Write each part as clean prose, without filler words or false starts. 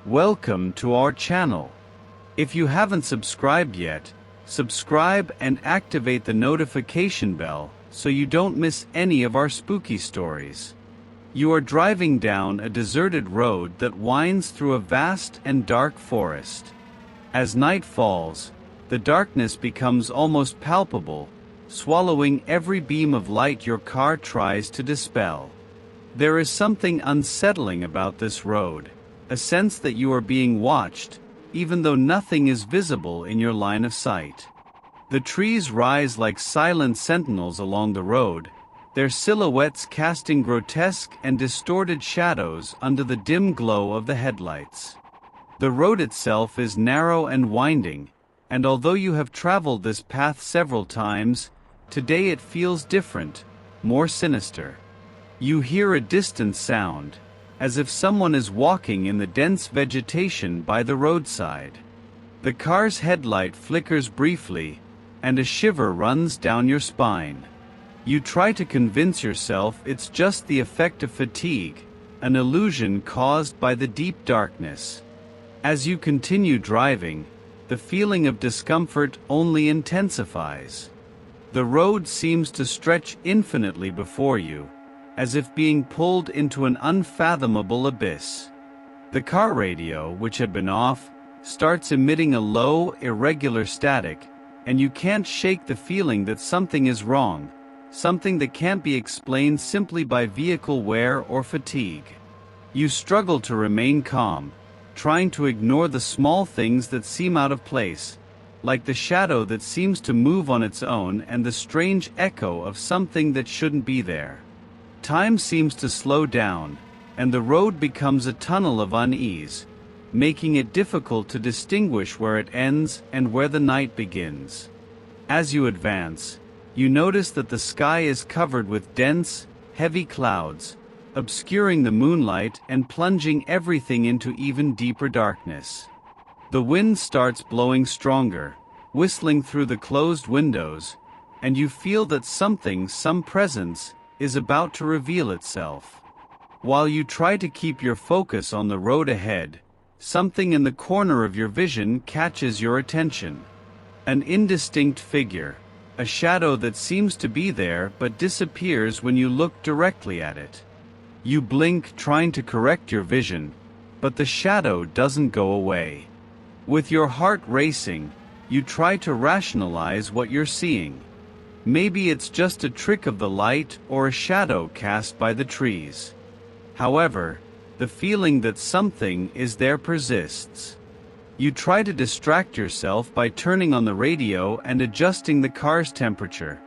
Welcome to our channel. If you haven't subscribed yet, subscribe and activate the notification bell so you don't miss any of our spooky stories. You are driving down a deserted road that winds through a vast and dark forest. As night falls, the darkness becomes almost palpable, swallowing every beam of light your car tries to dispel. There is something unsettling about this road, a sense that you are being watched, even though nothing is visible in your line of sight. The trees rise like silent sentinels along the road, their silhouettes casting grotesque and distorted shadows under the dim glow of the headlights. The road itself is narrow and winding, and although you have traveled this path several times, today it feels different, more sinister. You hear a distant sound, as if someone is walking in the dense vegetation by the roadside. The car's headlight flickers briefly, and a shiver runs down your spine. You try to convince yourself it's just the effect of fatigue, an illusion caused by the deep darkness. As you continue driving, the feeling of discomfort only intensifies. The road seems to stretch infinitely before you, as if being pulled into an unfathomable abyss. The car radio, which had been off, starts emitting a low, irregular static, and you can't shake the feeling that something is wrong, something that can't be explained simply by vehicle wear or fatigue. You struggle to remain calm, trying to ignore the small things that seem out of place, like the shadow that seems to move on its own and the strange echo of something that shouldn't be there. Time seems to slow down, and the road becomes a tunnel of unease, making it difficult to distinguish where it ends and where the night begins. As you advance, you notice that the sky is covered with dense, heavy clouds, obscuring the moonlight and plunging everything into even deeper darkness. The wind starts blowing stronger, whistling through the closed windows, and you feel that some presence, is about to reveal itself. While you try to keep your focus on the road ahead, something in the corner of your vision catches your attention. An indistinct figure, a shadow that seems to be there but disappears when you look directly at it. You blink, trying to correct your vision, but the shadow doesn't go away. With your heart racing, you try to rationalize what you're seeing. Maybe it's just a trick of the light or a shadow cast by the trees. However, the feeling that something is there persists. You try to distract yourself by turning on the radio and adjusting the car's temperature,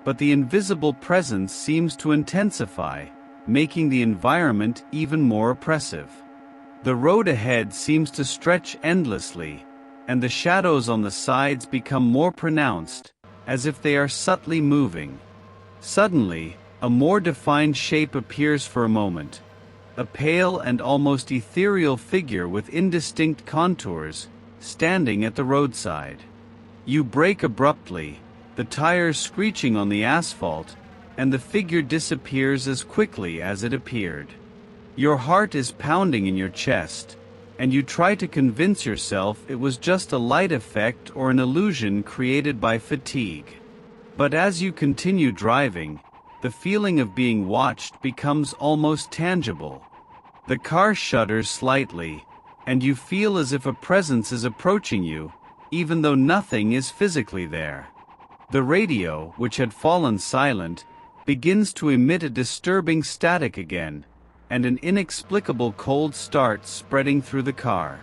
but the invisible presence seems to intensify, making the environment even more oppressive. The road ahead seems to stretch endlessly, and the shadows on the sides become more pronounced, as if they are subtly moving. Suddenly, a more defined shape appears for a moment, a pale and almost ethereal figure with indistinct contours, standing at the roadside. You brake abruptly, the tires screeching on the asphalt, and the figure disappears as quickly as it appeared. Your heart is pounding in your chest, and you try to convince yourself it was just a light effect or an illusion created by fatigue. But as you continue driving, the feeling of being watched becomes almost tangible. The car shudders slightly, and you feel as if a presence is approaching you, even though nothing is physically there. The radio, which had fallen silent, begins to emit a disturbing static again, and an inexplicable cold starts spreading through the car.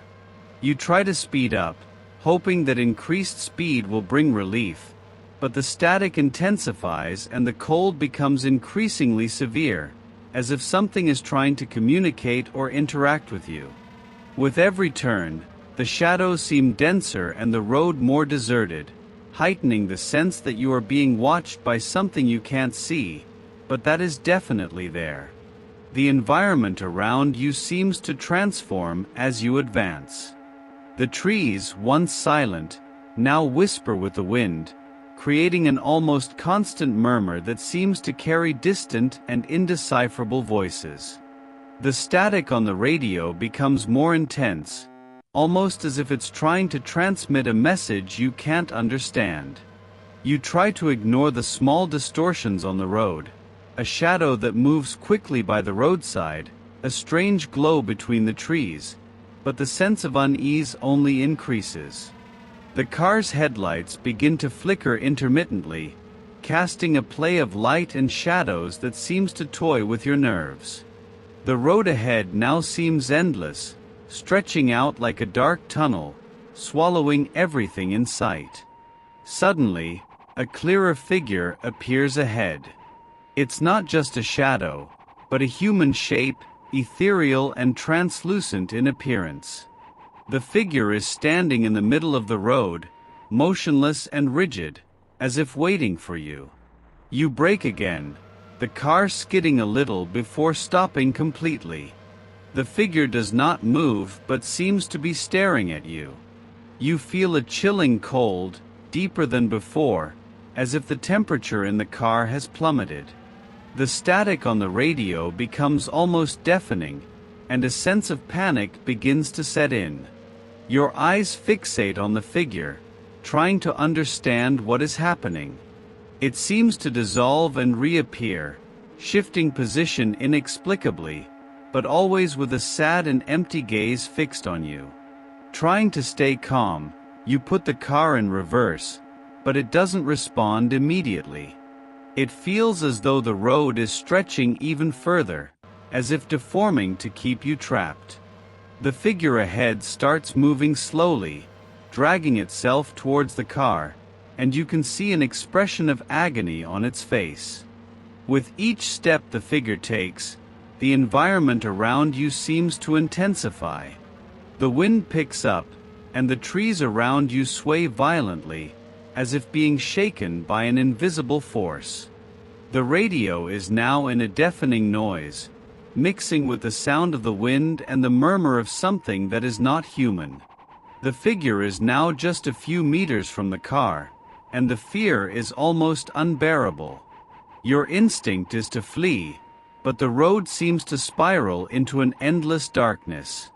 You try to speed up, hoping that increased speed will bring relief, but the static intensifies and the cold becomes increasingly severe, as if something is trying to communicate or interact with you. With every turn, the shadows seem denser and the road more deserted, heightening the sense that you are being watched by something you can't see, but that is definitely there. The environment around you seems to transform as you advance. The trees, once silent, now whisper with the wind, creating an almost constant murmur that seems to carry distant and indecipherable voices. The static on the radio becomes more intense, almost as if it's trying to transmit a message you can't understand. You try to ignore the small distortions on the road, a shadow that moves quickly by the roadside, a strange glow between the trees, but the sense of unease only increases. The car's headlights begin to flicker intermittently, casting a play of light and shadows that seems to toy with your nerves. The road ahead now seems endless, stretching out like a dark tunnel, swallowing everything in sight. Suddenly, a clearer figure appears ahead. It's not just a shadow, but a human shape, ethereal and translucent in appearance. The figure is standing in the middle of the road, motionless and rigid, as if waiting for you. You brake again, the car skidding a little before stopping completely. The figure does not move but seems to be staring at you. You feel a chilling cold, deeper than before, as if the temperature in the car has plummeted. The static on the radio becomes almost deafening, and a sense of panic begins to set in. Your eyes fixate on the figure, trying to understand what is happening. It seems to dissolve and reappear, shifting position inexplicably, but always with a sad and empty gaze fixed on you. Trying to stay calm, you put the car in reverse, but it doesn't respond immediately. It feels as though the road is stretching even further, as if deforming to keep you trapped. The figure ahead starts moving slowly, dragging itself towards the car, and you can see an expression of agony on its face. With each step the figure takes, the environment around you seems to intensify. The wind picks up, and the trees around you sway violently, as if being shaken by an invisible force. The radio is now in a deafening noise, mixing with the sound of the wind and the murmur of something that is not human. The figure is now just a few meters from the car, and the fear is almost unbearable. Your instinct is to flee, but the road seems to spiral into an endless darkness.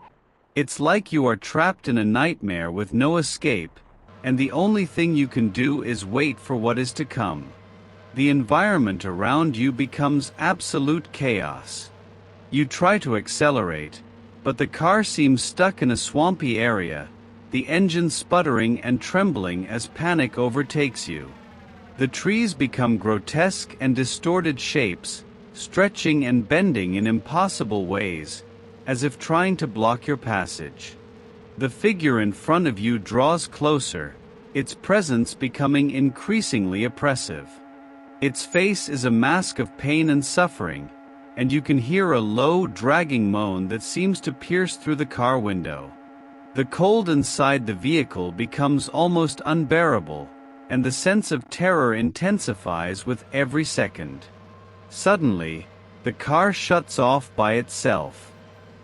It's like you are trapped in a nightmare with no escape, and the only thing you can do is wait for what is to come. The environment around you becomes absolute chaos. You try to accelerate, but the car seems stuck in a swampy area, the engine sputtering and trembling as panic overtakes you. The trees become grotesque and distorted shapes, stretching and bending in impossible ways, as if trying to block your passage. The figure in front of you draws closer, its presence becoming increasingly oppressive. Its face is a mask of pain and suffering, and you can hear a low, dragging moan that seems to pierce through the car window. The cold inside the vehicle becomes almost unbearable, and the sense of terror intensifies with every second. Suddenly, the car shuts off by itself.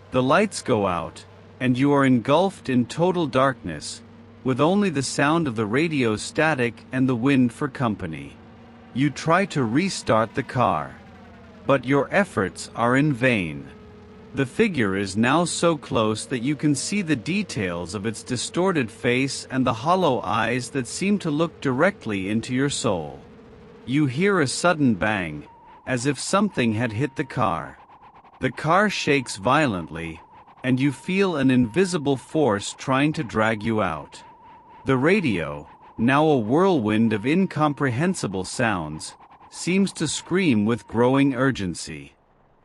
The lights go out, and you are engulfed in total darkness, with only the sound of the radio static and the wind for company. You try to restart the car, but your efforts are in vain. The figure is now so close that you can see the details of its distorted face and the hollow eyes that seem to look directly into your soul. You hear a sudden bang, as if something had hit the car. The car shakes violently, and you feel an invisible force trying to drag you out. The radio, now a whirlwind of incomprehensible sounds, seems to scream with growing urgency.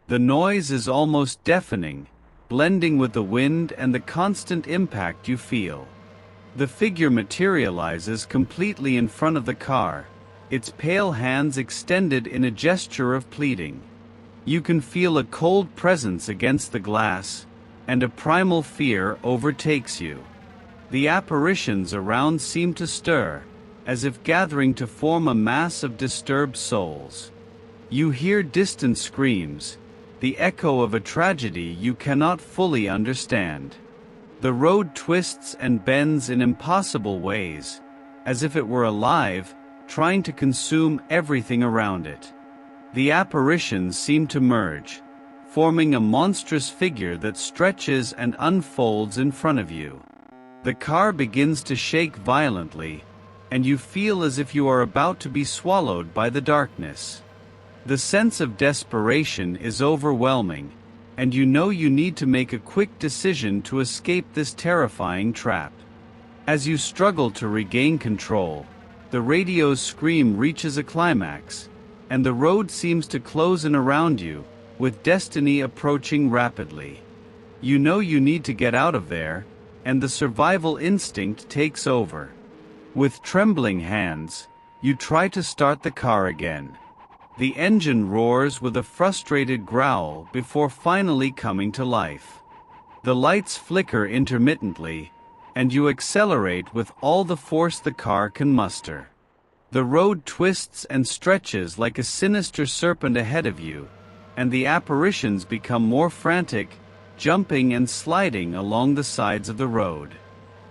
The noise is almost deafening, blending with the wind and the constant impact you feel. The figure materializes completely in front of the car, its pale hands extended in a gesture of pleading. You can feel a cold presence against the glass, and a primal fear overtakes you. The apparitions around seem to stir, as if gathering to form a mass of disturbed souls. You hear distant screams, the echo of a tragedy you cannot fully understand. The road twists and bends in impossible ways, as if it were alive, trying to consume everything around it. The apparitions seem to merge, forming a monstrous figure that stretches and unfolds in front of you. The car begins to shake violently, and you feel as if you are about to be swallowed by the darkness. The sense of desperation is overwhelming, and you know you need to make a quick decision to escape this terrifying trap. As you struggle to regain control, the radio's scream reaches a climax, and the road seems to close in around you, with destiny approaching rapidly. You know you need to get out of there, and the survival instinct takes over. With trembling hands, you try to start the car again. The engine roars with a frustrated growl before finally coming to life. The lights flicker intermittently, and you accelerate with all the force the car can muster. The road twists and stretches like a sinister serpent ahead of you, and the apparitions become more frantic, jumping and sliding along the sides of the road.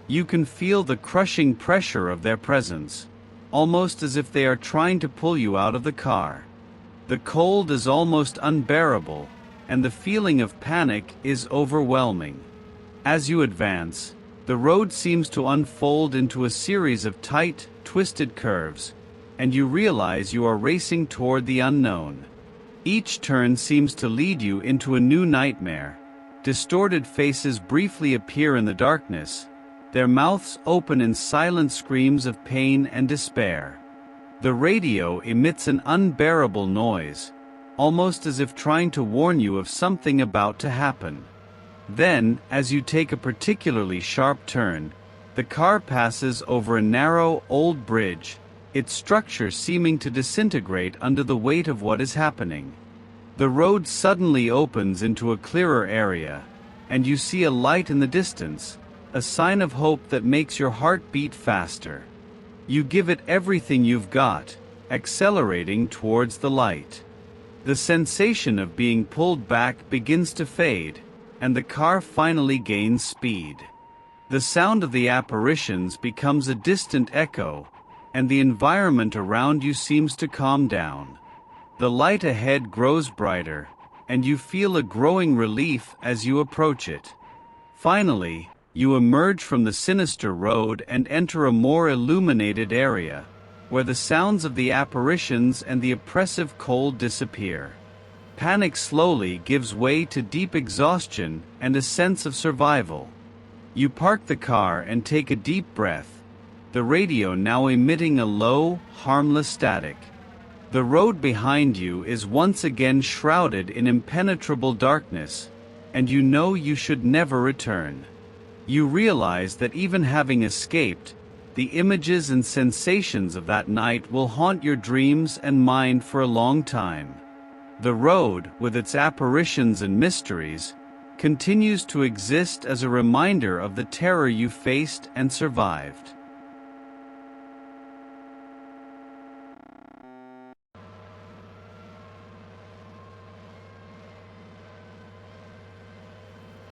You can feel the crushing pressure of their presence, almost as if they are trying to pull you out of the car. The cold is almost unbearable, and the feeling of panic is overwhelming. As you advance, the road seems to unfold into a series of tight, twisted curves, and you realize you are racing toward the unknown. Each turn seems to lead you into a new nightmare. Distorted faces briefly appear in the darkness, their mouths open in silent screams of pain and despair. The radio emits an unbearable noise, almost as if trying to warn you of something about to happen. Then, as you take a particularly sharp turn, the car passes over a narrow, old bridge, its structure seeming to disintegrate under the weight of what is happening. The road suddenly opens into a clearer area, and you see a light in the distance, a sign of hope that makes your heart beat faster. You give it everything you've got, accelerating towards the light. The sensation of being pulled back begins to fade, and the car finally gains speed. The sound of the apparitions becomes a distant echo, and the environment around you seems to calm down. The light ahead grows brighter, and you feel a growing relief as you approach it. Finally, you emerge from the sinister road and enter a more illuminated area, where the sounds of the apparitions and the oppressive cold disappear. Panic slowly gives way to deep exhaustion and a sense of survival. You park the car and take a deep breath, the radio now emitting a low, harmless static. The road behind you is once again shrouded in impenetrable darkness, and you know you should never return. You realize that even having escaped, the images and sensations of that night will haunt your dreams and mind for a long time. The road, with its apparitions and mysteries, continues to exist as a reminder of the terror you faced and survived.